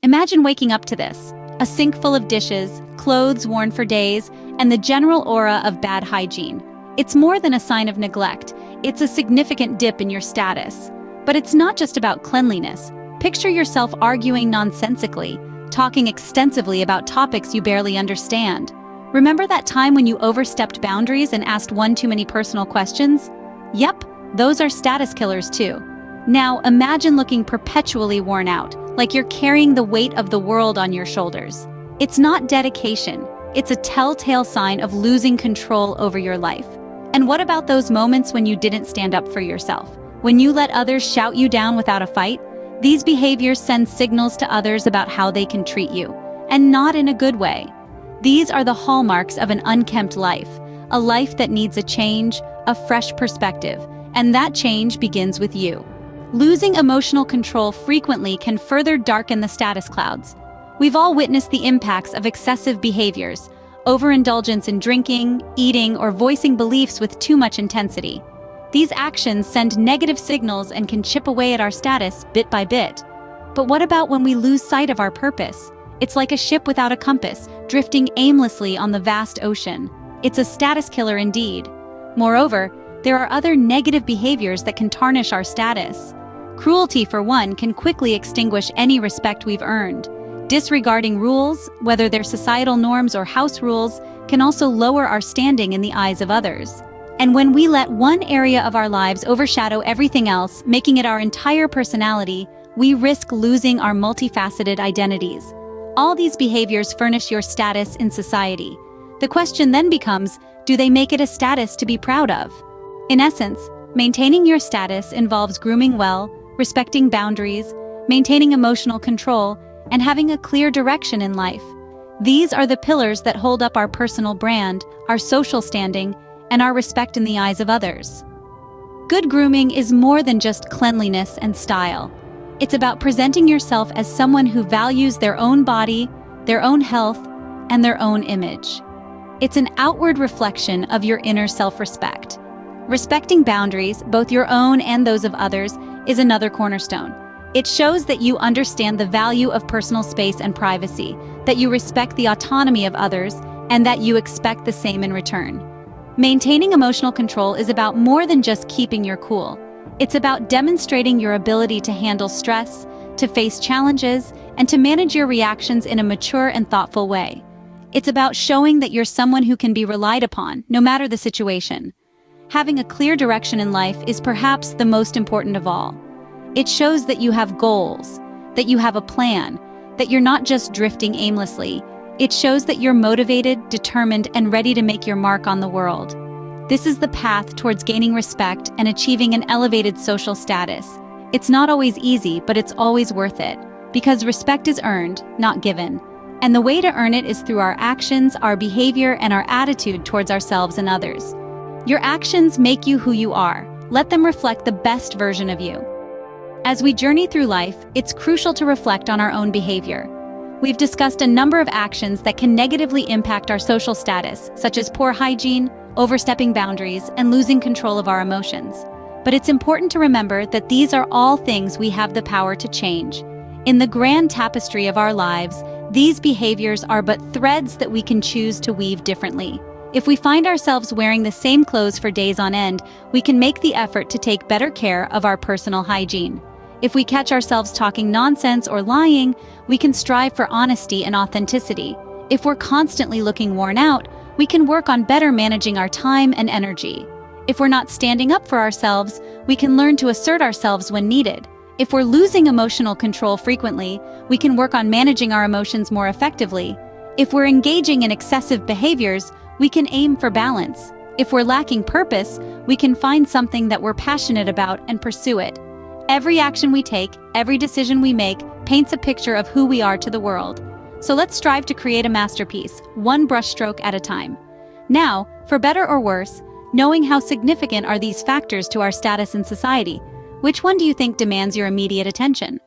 Imagine waking up to this: a sink full of dishes, clothes worn for days, and the general aura of bad hygiene. It's more than a sign of neglect. It's a significant dip in your status. But it's not just about cleanliness. Picture yourself arguing nonsensically, talking extensively about topics you barely understand. Remember that time when you overstepped boundaries and asked one too many personal questions? Yep, those are status killers too. Now imagine looking perpetually worn out, like you're carrying the weight of the world on your shoulders. It's not dedication. It's a telltale sign of losing control over your life. And what about those moments when you didn't stand up for yourself? When you let others shout you down without a fight? These behaviors send signals to others about how they can treat you, and not in a good way. These are the hallmarks of an unkempt life, a life that needs a change, a fresh perspective, and that change begins with you. Losing emotional control frequently can further darken the status clouds. We've all witnessed the impacts of excessive behaviors, overindulgence in drinking, eating, or voicing beliefs with too much intensity. These actions send negative signals and can chip away at our status bit by bit. But what about when we lose sight of our purpose? It's like a ship without a compass, drifting aimlessly on the vast ocean. It's a status killer indeed. Moreover, there are other negative behaviors that can tarnish our status. Cruelty, for one, can quickly extinguish any respect we've earned. Disregarding rules, whether they're societal norms or house rules, can also lower our standing in the eyes of others. And when we let one area of our lives overshadow everything else, making it our entire personality, we risk losing our multifaceted identities. All these behaviors furnish your status in society. The question then becomes, do they make it a status to be proud of? In essence, maintaining your status involves grooming well, respecting boundaries, maintaining emotional control, and having a clear direction in life. These are the pillars that hold up our personal brand, our social standing, and our respect in the eyes of others. Good grooming is more than just cleanliness and style. It's about presenting yourself as someone who values their own body, their own health, and their own image. It's an outward reflection of your inner self-respect. Respecting boundaries, both your own and those of others, is another cornerstone. It shows that you understand the value of personal space and privacy, that you respect the autonomy of others, and that you expect the same in return. Maintaining emotional control is about more than just keeping your cool. It's about demonstrating your ability to handle stress, to face challenges, and to manage your reactions in a mature and thoughtful way. It's about showing that you're someone who can be relied upon, no matter the situation. Having a clear direction in life is perhaps the most important of all. It shows that you have goals, that you have a plan, that you're not just drifting aimlessly. It shows that you're motivated, determined, and ready to make your mark on the world. This is the path towards gaining respect and achieving an elevated social status. It's not always easy, but it's always worth it, because respect is earned, not given. And the way to earn it is through our actions, our behavior, and our attitude towards ourselves and others. Your actions make you who you are. Let them reflect the best version of you. As we journey through life, it's crucial to reflect on our own behavior. We've discussed a number of actions that can negatively impact our social status, such as poor hygiene, overstepping boundaries, and losing control of our emotions. But it's important to remember that these are all things we have the power to change. In the grand tapestry of our lives, these behaviors are but threads that we can choose to weave differently. If we find ourselves wearing the same clothes for days on end, we can make the effort to take better care of our personal hygiene. If we catch ourselves talking nonsense or lying, we can strive for honesty and authenticity. If we're constantly looking worn out, we can work on better managing our time and energy. If we're not standing up for ourselves, we can learn to assert ourselves when needed. If we're losing emotional control frequently, we can work on managing our emotions more effectively. If we're engaging in excessive behaviors, we can aim for balance. If we're lacking purpose, we can find something that we're passionate about and pursue it. Every action we take, every decision we make, paints a picture of who we are to the world. So let's strive to create a masterpiece, one brushstroke at a time. Now, for better or worse, knowing how significant are these factors to our status in society, which one do you think demands your immediate attention?